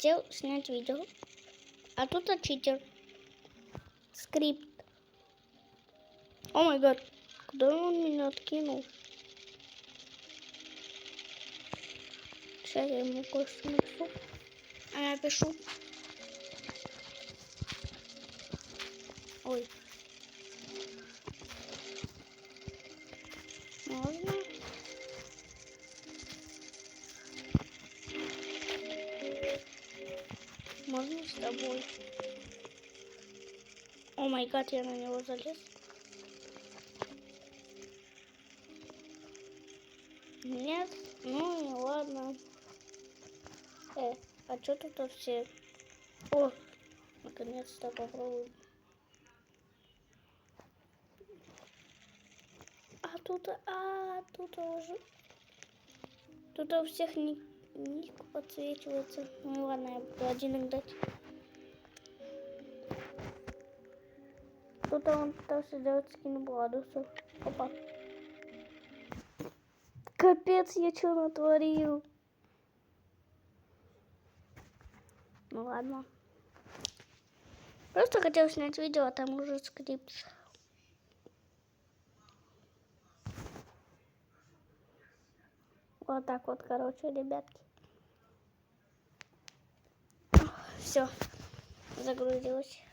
хотел снять видео, а тут читер. Скрипт. О май гад, куда он меня откинул? Сейчас я ему кое-что напишу. А я пишу. Ой. Можно? Можно с тобой? О май гад, я на него залез. Нет, ну и ладно. А что тут все? О, наконец-то попробуем. Тут уже. Тут у всех ник подсвечивается. Ну ладно, я буду один играть. Тут он пытался сделать скин Бладуса. Опа. Капец, я что натворил? Ну ладно. Просто хотел снять видео, а там уже скрипт. Вот так вот, короче, ребятки. Все, загрузилось.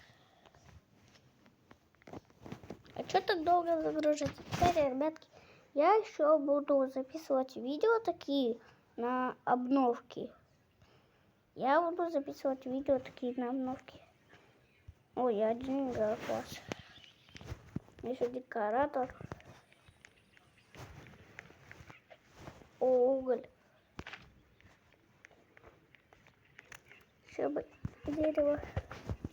А что так долго загружается? Теперь, ребятки, я еще буду записывать видео такие на обновки. Я буду записывать видео такие на обновки. Ой, я один играю, класс. Еще декоратор. О, уголь. Чтобы дерево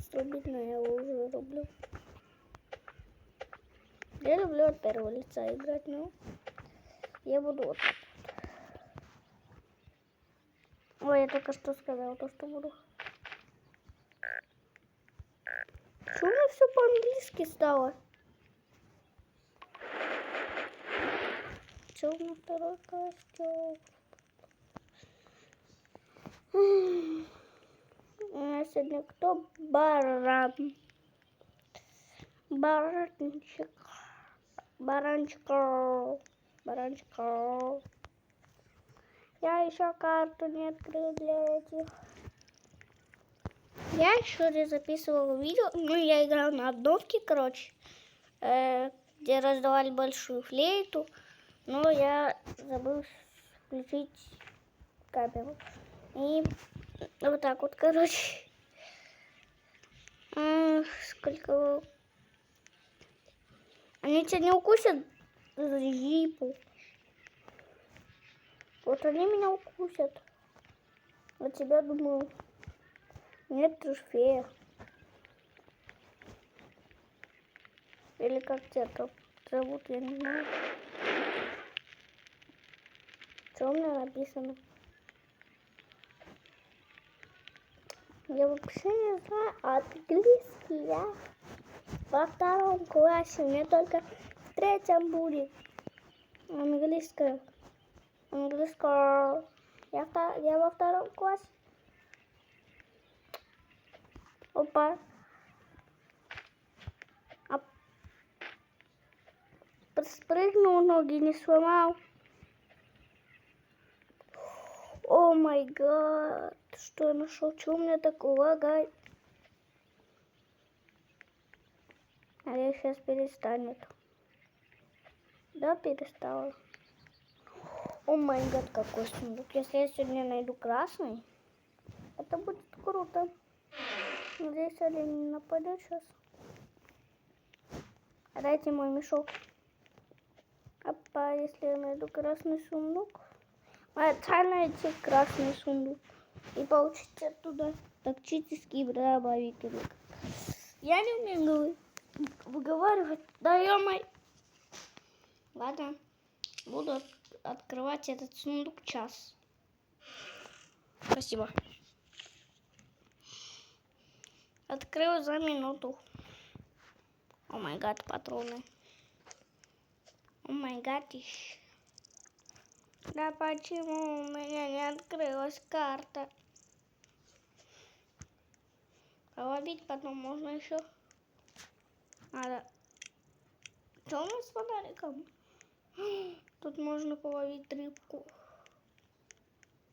срубить, но я его уже рублю. Я люблю от первого лица играть, но я буду вот так вот. Ой, я только что сказала то, что буду. Что у меня все по-английски стало? Что у меня второй костюм? У меня сегодня кто? Баран. Баранчик. Баранчик. Я еще карту не открыл для этих. Я еще не записывала видео. Ну, я играл на обновке, короче. Где раздавали большую флейту. Но я забыл включить камеру. И вот так вот, короче. Сколько... Они тебя не укусят за зипу. Вот они меня укусят. А тебя, думаю, нет трофея. Или как тебя там зовут, я не знаю. Что у меня написано? Я вообще не знаю английский. Я во втором классе. Мне только в третьем будет. Английское. Я во втором классе. Опа. Спрыгнул, ноги не сломал. О май гад. Что я нашел? Что у меня так лагает? А я сейчас перестанет. Да, перестала. О май гад, какой сундук. Если я сегодня найду красный, это будет круто. Надеюсь, олень не нападет сейчас. Дайте мой мешок. Опа, если я найду красный сундук. Моя цель найти красный сундук. И получить оттуда тактический дробовик. Я не умею выговаривать. Да ё-моё. Ладно. Буду открывать этот сундук час. Спасибо. Открыл за минуту. О май гад, патроны. О май гад. Да почему у меня не открылась карта? Ловить потом можно еще. Надо. Что у нас с фонариком? Тут можно половить рыбку.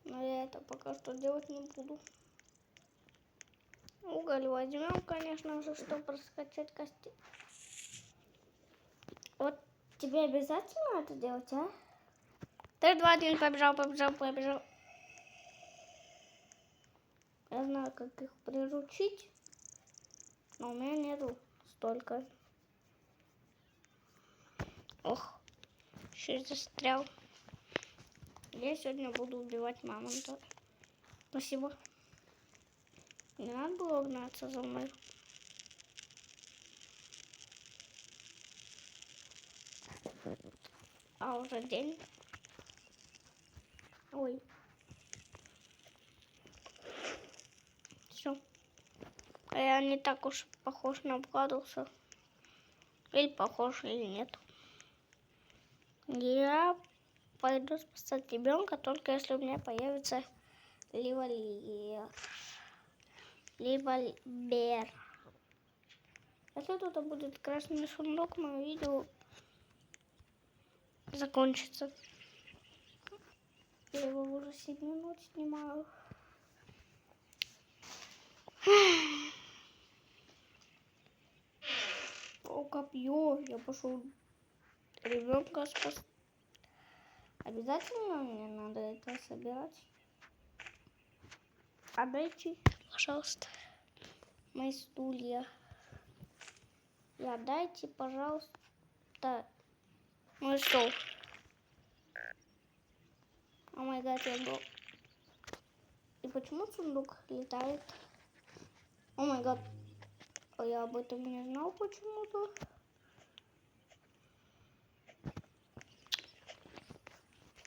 Но я это пока что делать не буду. Уголь возьмем, конечно же, чтобы раскачать кости. Вот тебе обязательно это делать, а? 3, 2, 1, побежал. Я знаю, как их приручить, но у меня нету столько. Ох, еще и застрял. Я сегодня буду убивать мамонта. Спасибо. Не надо было гнаться за мной. А уже день. Ой. Все. А я не так уж похож на обкладывался. Или похож, или нет. Я пойду спасать ребенка, только если у меня появится либо бер. Если тут будет красный сундук, мое видео закончится. Я его уже 7 минут снимаю. О, копье. Я пошел ребенка спасать. Обязательно мне надо это собирать. Отдайте, пожалуйста, мои стулья. И отдайте, пожалуйста, мой стол. О май гад, я был. И почему сундук летает? О май гад. Я об этом не знал почему-то.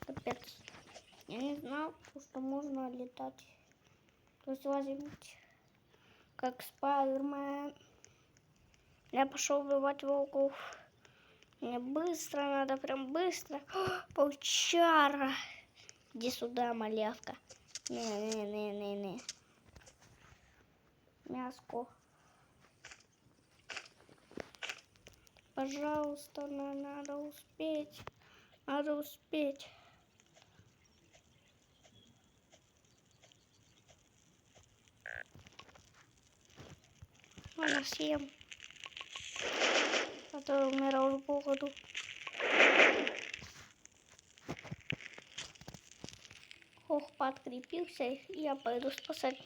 Капец. Я не знал, что можно летать. То есть возьмите, как Спайдермен. Я пошел убивать волков. Мне быстро надо, прям быстро. О, паучара. Иди сюда, малявка. Не. Мяско. Пожалуйста, надо успеть. Надо успеть. Ладно, съем. А то умирал с голоду. Ох, подкрепился, и я пойду спасать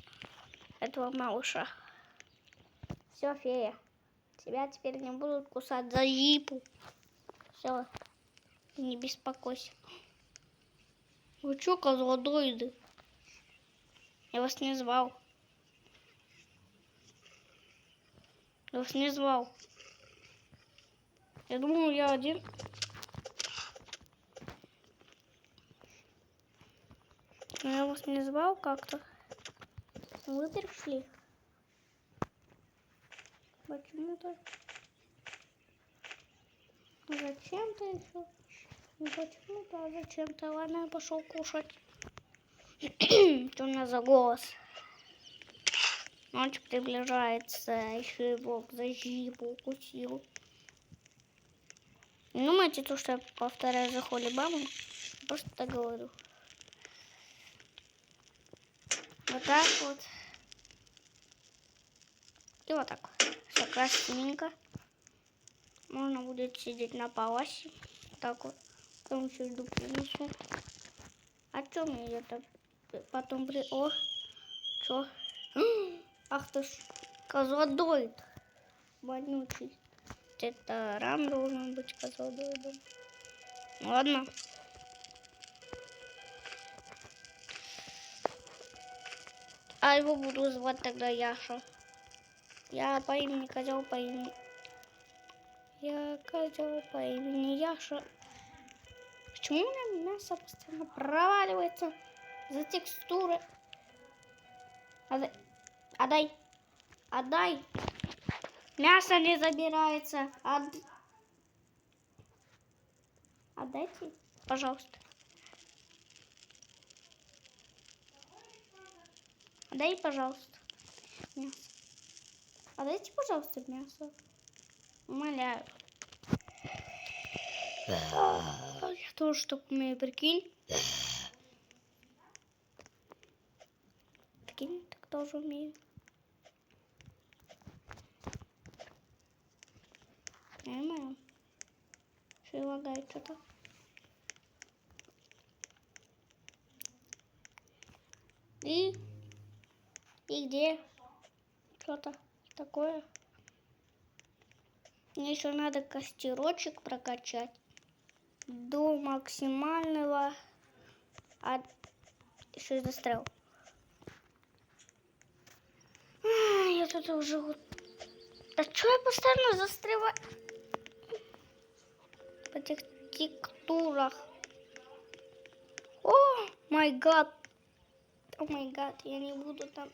этого малыша. Все, фея. Тебя теперь не будут кусать за жипу. Все, не беспокойся. Вы чё, козлодоиды? Я вас не звал. Я вас не звал. Я думал, я один. Но я вас не звал как-то. Вы пришли. Почему-то. Зачем-то еще. Не почему-то, а зачем-то. Ладно, я пошел кушать. Что у меня за голос? Ночь приближается, еще и волк за жипу укусил. Не думайте, то, что я повторяю за холибаму. Просто так говорю. Вот так вот. И вот так. Все красивенько. Можно будет сидеть на паласе. Так вот. Потом еще еду принесу. А что мне это потом О, что? Ах ты ж, козлодоид. Вонючий. Это рам должен быть козлодоидом. Ладно. А его буду звать тогда Яша. Я по имени козел по имени. Я козел по имени Яша. Почему у меня мясо постоянно проваливается за текстуры? Отдай. Отдай. Мясо не забирается. Отдайте, пожалуйста. Отдай, пожалуйста. Мясо. А дайте, пожалуйста, мясо. Умоляю. Я тоже так умею, прикинь. Прикинь, так тоже умею. Понимаю. Что и лагает что-то. И где? Что-то такое. Мне еще надо костерочек прокачать до максимального. Еще и застрял. Я тут уже... А что я постоянно застреваю? В этих текстурах. О май гад. О май гад. Я не буду там...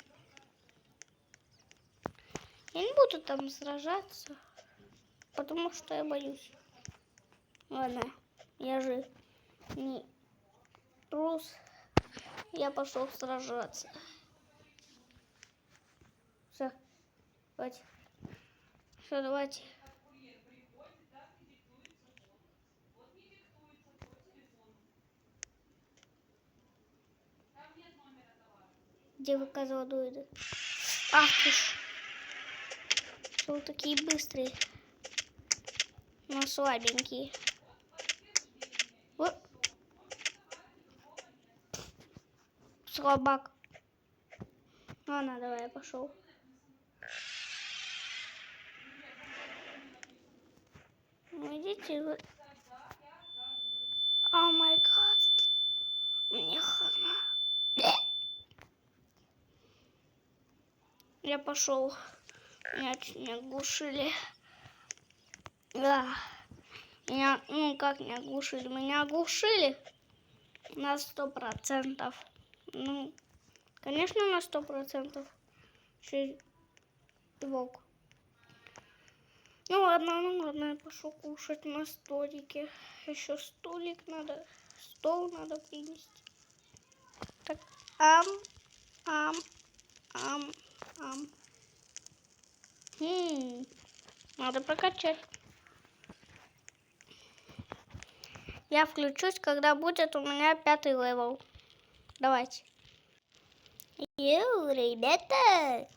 Я не буду там сражаться. Потому что я боюсь. Ладно. Я же не трус. Я пошел сражаться. Все. Давайте. Все, давайте. Где вы, козлодуиды? Ах ты ж. Что вы такие быстрые? Но слабенькие. Вот. Слабак. Ладно, давай, я пошел. Ну идите вы. О май гад. Мне хана. Я пошел. Меня оглушили. Да. Меня, ну как не оглушили? Меня оглушили на 100%. Ну, конечно, на 100%. Волк. Ну ладно, я пошел кушать на столике. Еще столик надо, стол надо принести. Так, ам. Надо прокачать. Я включусь, когда будет у меня 5-й левел. Давайте. Йоу, ребята!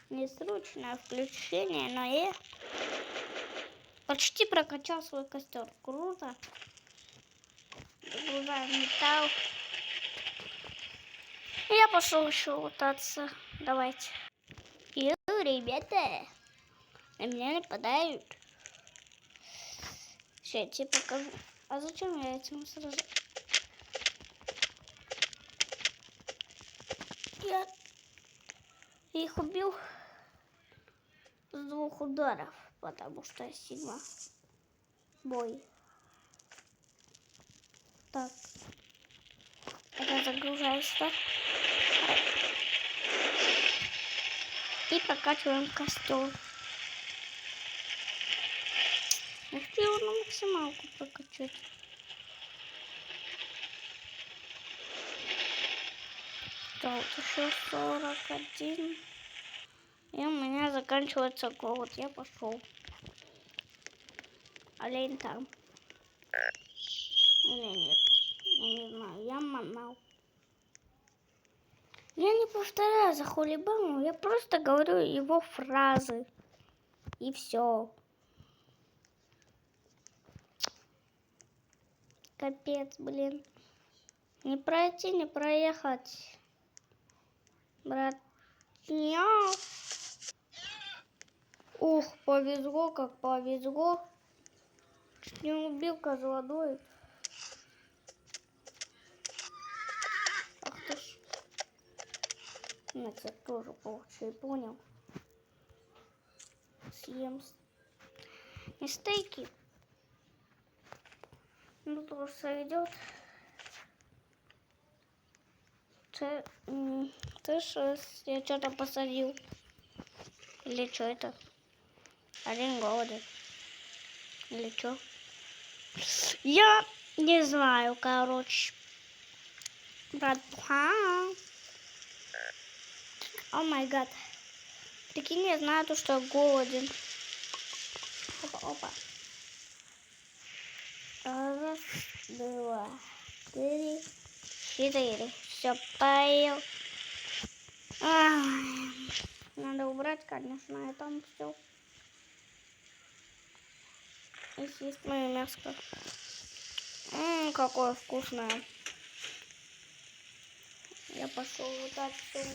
Несрочное включение, но я почти прокачал свой костер. Круто. Загружаем металл. Я пошел еще лутаться. Давайте. Йоу, ребята! На меня нападают. Сейчас я тебе покажу. А зачем я этим сразу? Я их убил с 2 ударов, потому что я сильно бой. Так. Я загружаюсь, да? И прокачиваем костер. Я хочу его на максималку прокачать. Да, вот еще 41. И у меня заканчивается голод. Я пошел. Олень там. Или нет? Я не знаю. Я манал. Я не повторяю за хулибаном. Я просто говорю его фразы. И все. Капец, блин. Не пройти, не проехать. Братня. Ух, повезло, как повезло. Чуть не убил козлодоид. Ах ты ж. Я тебя тоже получше и понял. Съем. Не стейки. Ну, тоже сойдет. Ты что, я что-то посадил? Или что это? Олень голоден. Или что? Я не знаю, короче. Братуха. О май гад. Прикинь, я знаю то, что я голоден. Опа. Раз, два, три, четыре. Все, поел. Надо убрать, конечно, это все. И съесть мое мяско. Какое вкусное. Я пошел вот так в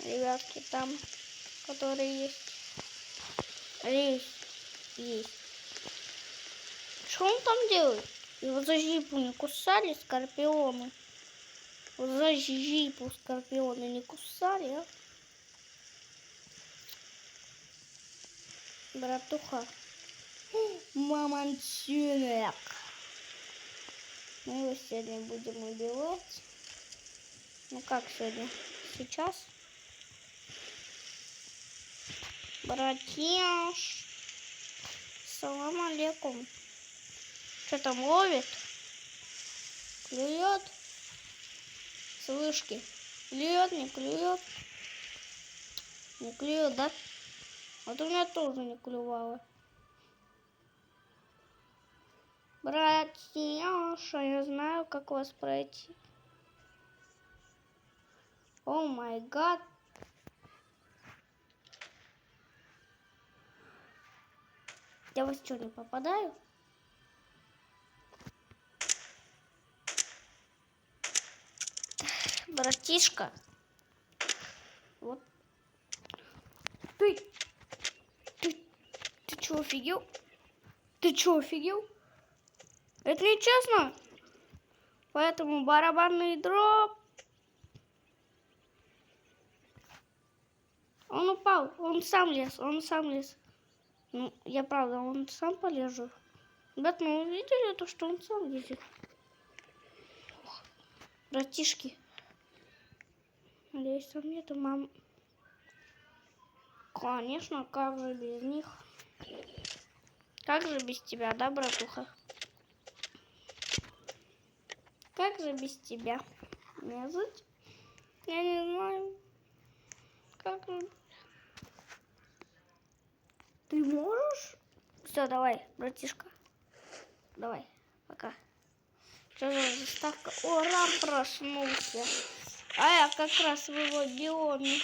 ребятки там, которые есть. Есть. Что он там делает? Его за жипу не кусали скорпионы? Вот за жипу скорпионы не кусали, а? Братуха. Мамонтенок. Мы его сегодня будем убивать. Ну как сегодня? Сейчас. Братиш. Салам алейкум. Что там ловит? Клюет? С вышки. Клюет, не клюет? Не клюет, да? Вот у меня тоже не клювало. Братьяша, я знаю, как вас пройти. О май гад. Я вас что, не попадаю? Братишка. Вот. Ты что, офигел? Ты что, офигел? Это нечестно. Поэтому барабанный дроп. Он упал, он сам лез. Ну, я правда, он сам полежу. Ребят, ну вы видели то, что он сам лезет? Братишки. Надеюсь, там нету мам. Конечно, как же без них? Как же без тебя, да, братуха? Как же без тебя? Меня жить? Я не знаю. Как же... Ты можешь? Все, давай, братишка. Давай, пока. Что за заставка? О, Рам проснулся. А я как раз в его биоме.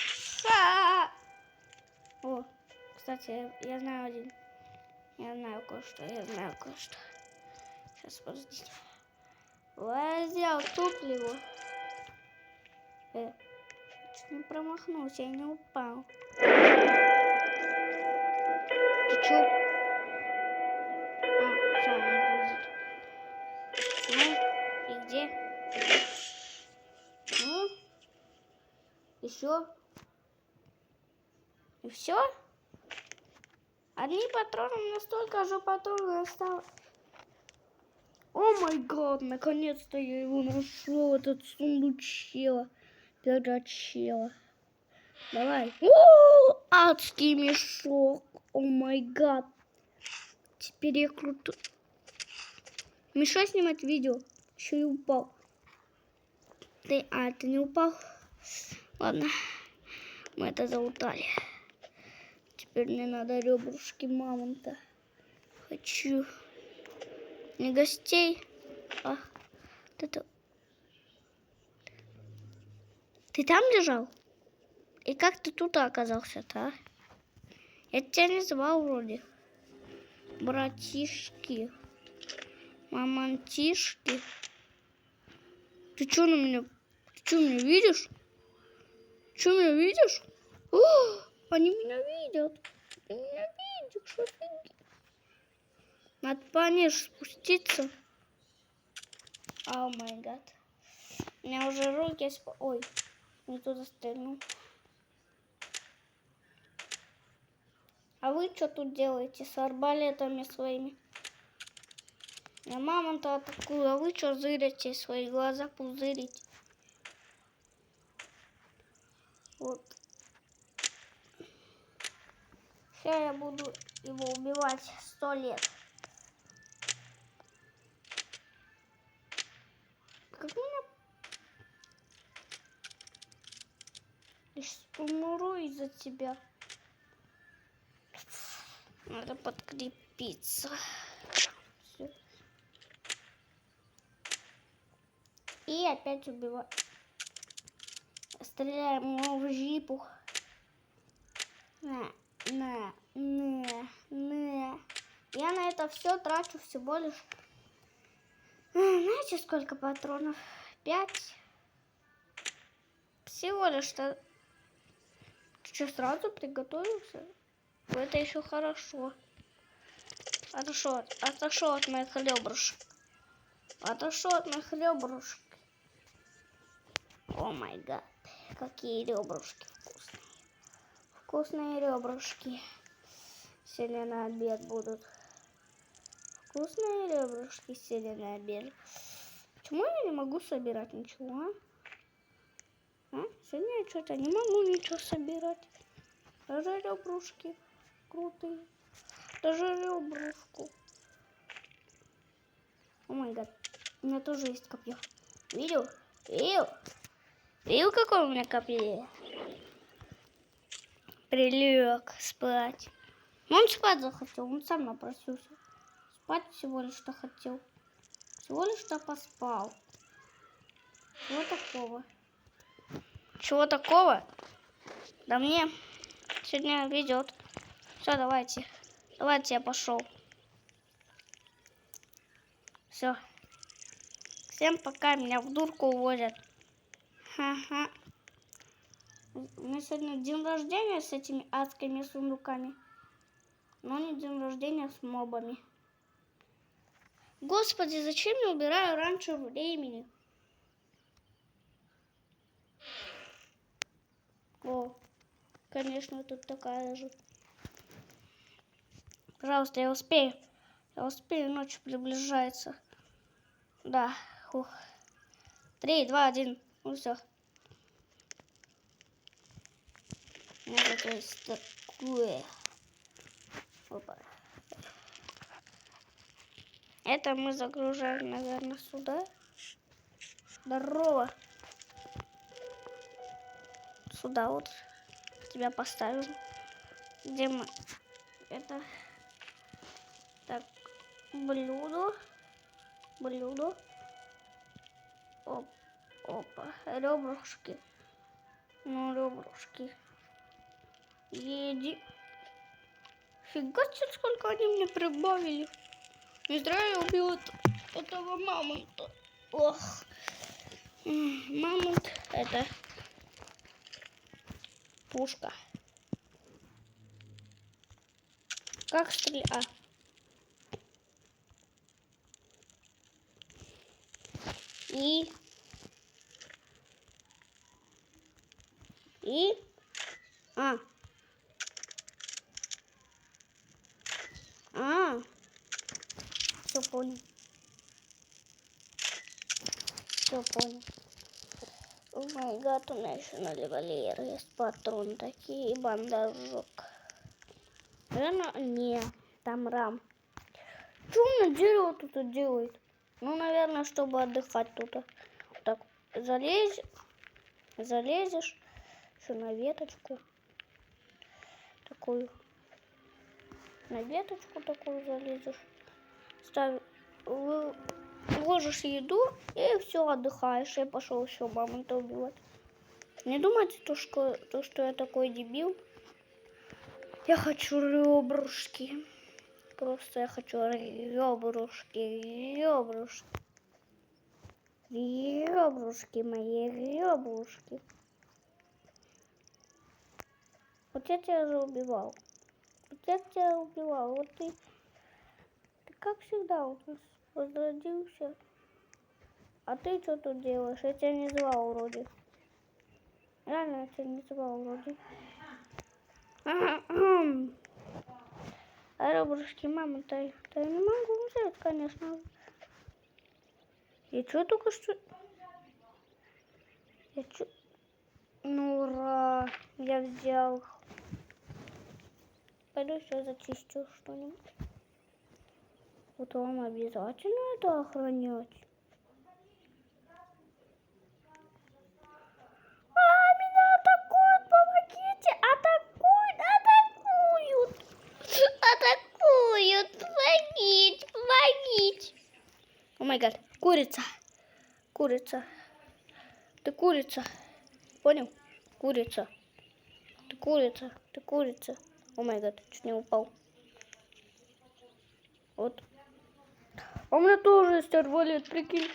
О, кстати, я знаю один. Я знаю кое-что. Сейчас, подождите. Взял топливо. Чуть не промахнулся, я не упал. Ты чё? Все, он грузит. Ну, и где? Ну, еще. И все? Одни патроны, настолько же патроны осталось. О май гад, наконец-то я его нашел, этот сундучело. Пирочело. Давай. О, адский мешок. О май гад. Теперь я круто. Мешай снимать видео. Еще и упал. Ты не упал? Ладно. Мы это залутали. Теперь мне надо ребрышки мамонта. Хочу. Не гостей. А, это... Ты там лежал? И как ты тут оказался-то, а? Я тебя не звал вроде. Братишки. Мамонтишки. Ты что на меня? Ты что меня видишь? О, они меня видят. Ты меня видишь, офигеть. Надо пониже спуститься. О май гад. У меня уже руки... Ой, не туда стрельнул. А вы что тут делаете с арбалетами своими? Я мамонта атакую, а вы что зырите, свои глаза пузырите? Вот. Сейчас я буду его убивать 100 лет. Как меня... Я сейчас умру из-за тебя. Надо подкрепиться. Всё. И опять убиваю. Стреляем в жипу. На. Я на это все трачу всего лишь... Знаете, сколько патронов? 5. Всего лишь-то... Ты что, сразу приготовился? Это еще хорошо. Отошел от моих ребрышек. Отошел от моих ребрышек. О май гад. Какие ребрышки вкусные. Вкусные ребрышки. Сегодня на обед будут. Вкусные ребрышки сегодня на обед. Почему я не могу собирать ничего, а? Сегодня я что-то не могу ничего собирать. Даже ребрышки крутые. Даже ребрышку. О май гад. У меня тоже есть копье. Видел? Видел, какое у меня копье? Прилег спать. Он спать захотел, он сам напросился. Спать всего лишь-то хотел. Всего лишь-то поспал. Чего такого? Чего такого? Да мне сегодня везет. Все, давайте. Давайте, я пошел. Все. Всем пока, меня в дурку увозят. Ха-ха. У меня сегодня день рождения с этими адскими сундуками. Но не день рождения с мобами. Господи, зачем я убираю раньше времени? О, конечно, тут такая же. Пожалуйста, я успею. Я успею, ночь приближается. Да. Фух. 3, 2, 1. Ну все. Вот есть такое. Опа. Это мы загружаем, наверное, сюда. Здорово. Сюда вот тебя поставим. Где мы? Это так, блюдо. Опа, ребрышки. Ну, ребрышки. Еди. Фига себе, сколько они мне прибавили. Не зря я убил этого мамонта. Ох. Мамонт это пушка. Как стрелять? И все понял. Все понял. О май гад, у меня еще на револьвер есть патрон такие, бандажок. Наверное, не, там рам. Что у меня дерево тут делает? Ну, наверное, чтобы отдыхать тут. Так, залезешь еще на веточку. Такую. На веточку такую залезешь. Ложишь еду и все, отдыхаешь. Я пошел еще мамонта убивать. Не думайте, то, что я такой дебил. Я хочу ребрышки. Просто я хочу ребрышки. Ребрышки, мои ребрышки. Вот я тебя же убивал. Вот ты как всегда у нас возродился. А ты что тут делаешь? Я тебя не звал вроде. Реально, я тебя не звал вроде. А ребрышки мамы-то я не могу взять, конечно. Я что только что... Ну, ура! Я взял. Пойду еще зачищу что-нибудь. Вот вам обязательно это охранять. Меня атакуют май гад. Курица. Курица. Ты курица. Понял? Курица. Ты курица. Ты курица. О май гад. Чуть не упал. Вот. А у меня тоже есть арбалет, прикинь.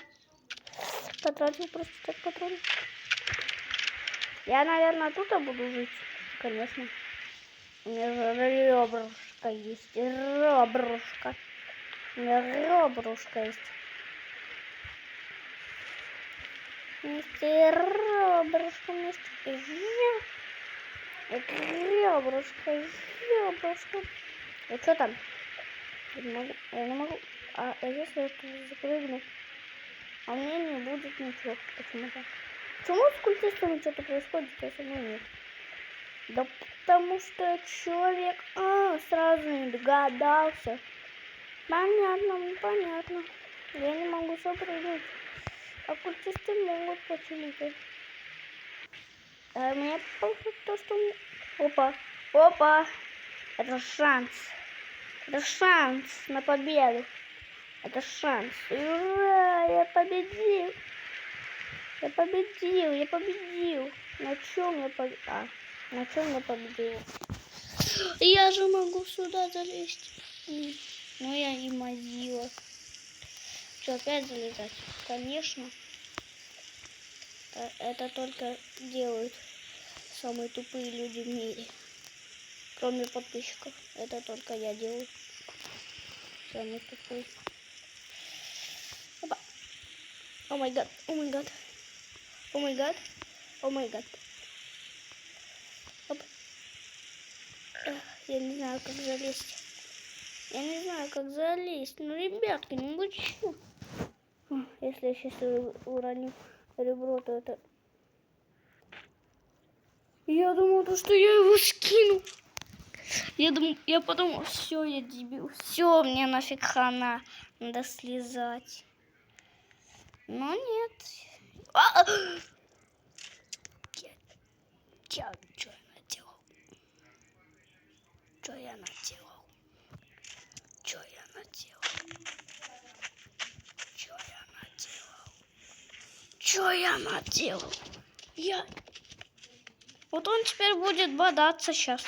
Потратил просто так патроны. Я, наверное, тут буду жить. Конечно. У меня же ребрышко есть. Ребрышко. У меня ребрышко есть. Ребрышко, ребрышко, ребрышко. А что там? Я не могу. А если я тут запрыгну? А у меня не будет ничего. Почему-то. Почему с культистами что-то происходит, а со мной нет? Да потому что человек сразу не догадался. Понятно, понятно. Я не могу запрыгнуть. А культисты могут почему-то. А мне похоже то, что... Опа, опа. Это шанс. Это шанс на победу. Это шанс. Ура, я победил. Я победил, я победил. На чем я победил? На чем я победил? Я же могу сюда залезть. Ну я и мазила. Что, опять залезать? Конечно. Это только делают самые тупые люди в мире. Кроме подписчиков. Это только я делаю. Самый тупой. Опа. О май гад, о май гад. О май гад, о май гад. Оп. Я не знаю, как залезть. Я не знаю, как залезть. Ну, ребятки, ну вы чё? Если я сейчас уроню ребро, то это... Я думал, что я его скину. Я подумал, все, я дебил. Все, мне нафиг хана. Надо слезать. Но нет. Что я наделал? Что я наделал? Что я наделал? Что я наделал? Что я наделал? Вот он теперь будет бодаться сейчас.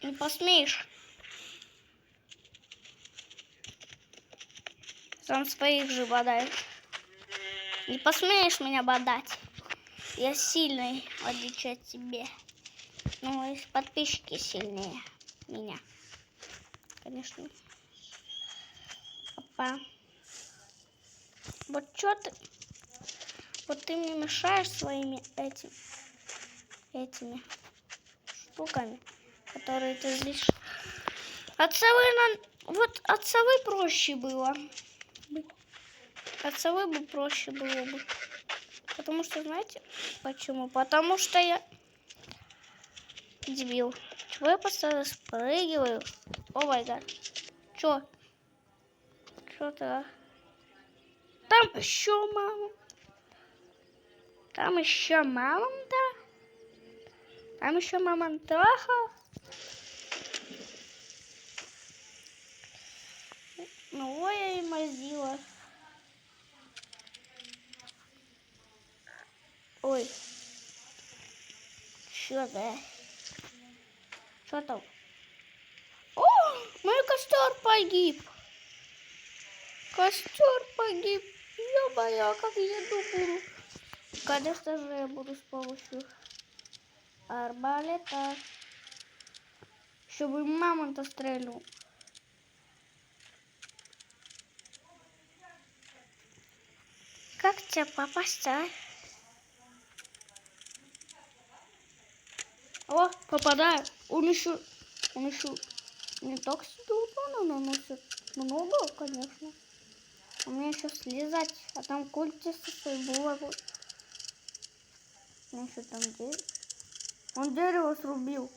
Не посмеешь. Сам своих же бодаешь. Не посмеешь меня бодать. Я сильный, в отличие от тебя. Ну, и подписчики сильнее меня. Конечно. Опа. Вот что ты... Вот ты мне мешаешь своими этими штуками, которые ты злишь. От совы проще было. От совы бы проще было бы. Потому что, знаете, почему? Потому что я дебил. Чего я постоянно спрыгиваю? О май гад. Чё? Чё-то... Там еще мама. Там еще мамонта. Там еще мамонтаха. Ну, ой, я и мазила. Ой. Чё, да? Что там? О, мой костер погиб. Костер погиб. Ё-моё, как я буду? Конечно же, я буду с помощью арбалета. Чтобы мамонта стрельнул. Как тебя попасть, а? О, попадаю. Он еще не так сильно урона наносит. Много, конечно. У меня еще слезать, а там культисты свои булавы. Ну что там дерево? Он дерево срубил.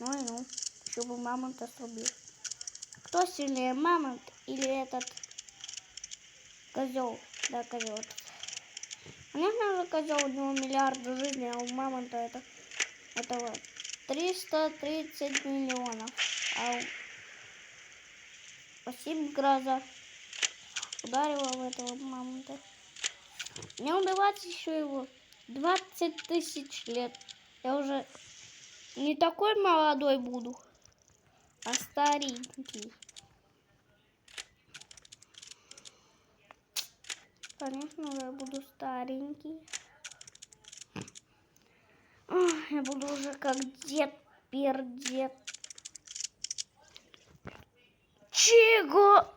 Ну и ну, еще бы мамонта срубил. Кто сильнее, мамонт или этот козел? Да, козел. Понятно же, козел, у него миллиарды жизней, а у мамонта этого 330 миллионов. Спасибо, гроза. Ударила в этого мамонта. Не убивать еще его. 20 тысяч лет. Я уже не такой молодой буду, а старенький. Конечно, я буду старенький. Я буду уже как дед-пердед. Чего?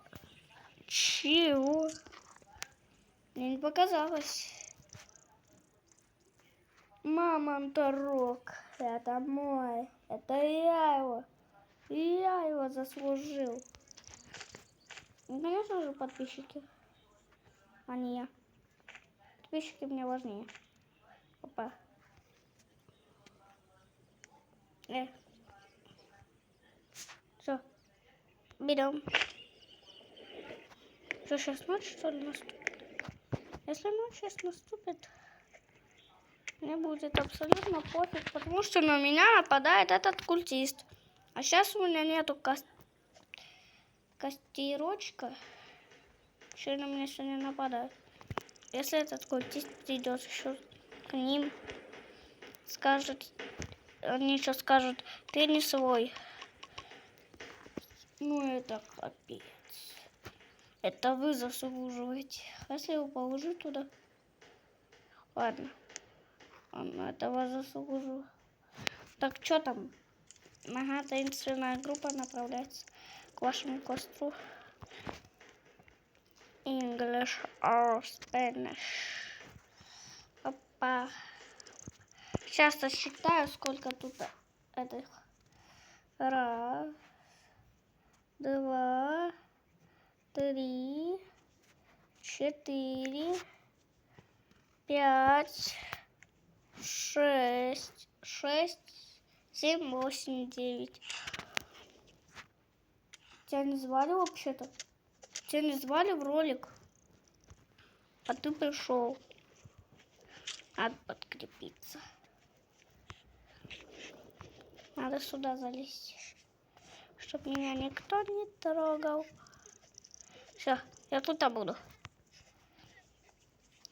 Чего? Мне не показалось. Мамонторог. Это мой. Это я его. Я его заслужил. Ну, конечно же, подписчики. А не я. Подписчики мне важнее. Опа. Все. Берем. Что, сейчас ночь, что ли, наступит? Если ночь сейчас наступит, мне будет абсолютно пофиг, потому что на меня нападает этот культист. А сейчас у меня нету костерочка. Что на меня сегодня нападает? Если этот культист придет еще к ним, скажет, они еще скажут, ты не свой. Ну это капец. Это вы заслуживаете. Если я положу туда. Ладно. Этого заслужу. Так, что там? Ага, таинственная группа направляется к вашему костру. English or Spanish. Опа. Сейчас я считаю, сколько тут этих. Раз, два, три, 4, 5, 6, 7, 8, 9. Тебя не звали вообще-то? Тебя не звали в ролик? А ты пришел. Надо подкрепиться. Надо сюда залезть, чтобы меня никто не трогал. Все, я тут буду.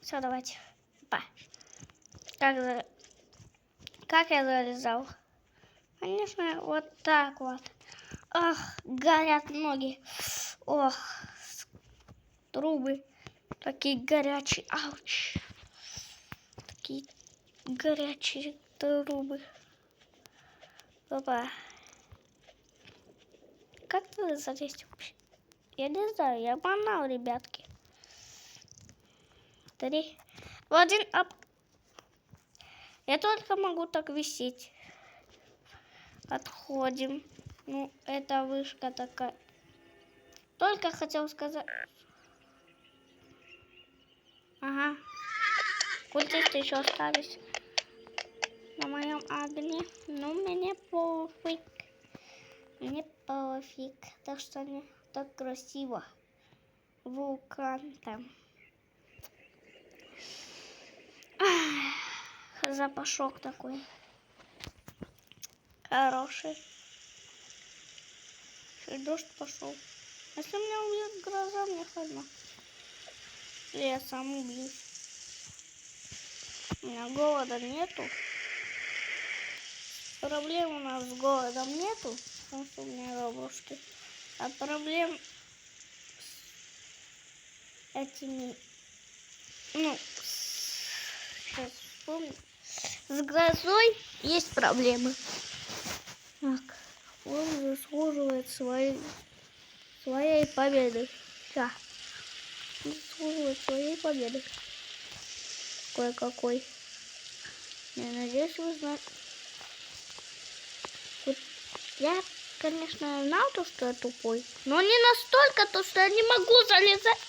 Все, давайте. Опа. Как я залезал? Конечно, вот так вот. Ах, горят ноги. Ох, трубы такие горячие. Ауч. Такие горячие трубы. Опа. Как туда залезть вообще? Я не знаю, я банал, ребятки. 3, 2, 1, оп. Я только могу так висеть. Отходим. Ну, это вышка такая. Только хотел сказать. Ага. Культисты еще остались на моем огне. Но мне пофиг. Мне пофиг. Так что не так красиво. Вулкан там. Запашок такой. Хороший. Еще дождь пошел. Если меня убьет гроза, мне хана. Или я сам убьюсь. У меня голода нету. Проблем у нас с голодом нету, потому что у меня робушки. А проблем с этими, ну, сейчас вспомню. С грозой есть проблемы. Так, он заслуживает своей победы. Да. Заслуживает своей победы. Кое-какой. Я надеюсь, вы знаете. Вот я, конечно, знал то, что я тупой, но не настолько, то, что я не могу залезать.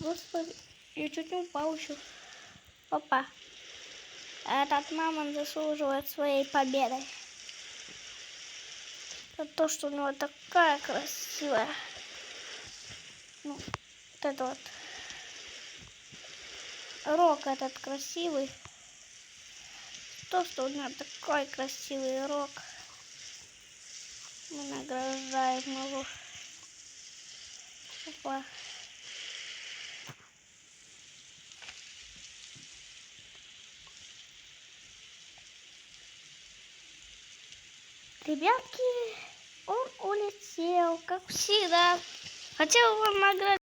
Господи, я чуть не упал еще. Опа. Этот мамонт заслуживает своей победы. За то, что у него такая красивая. Ну, вот это вот. Рог этот красивый. То, что у него такой красивый рог. Мы награждаем его. Опа. Ребятки, он улетел, как всегда. Хотел вам наградить.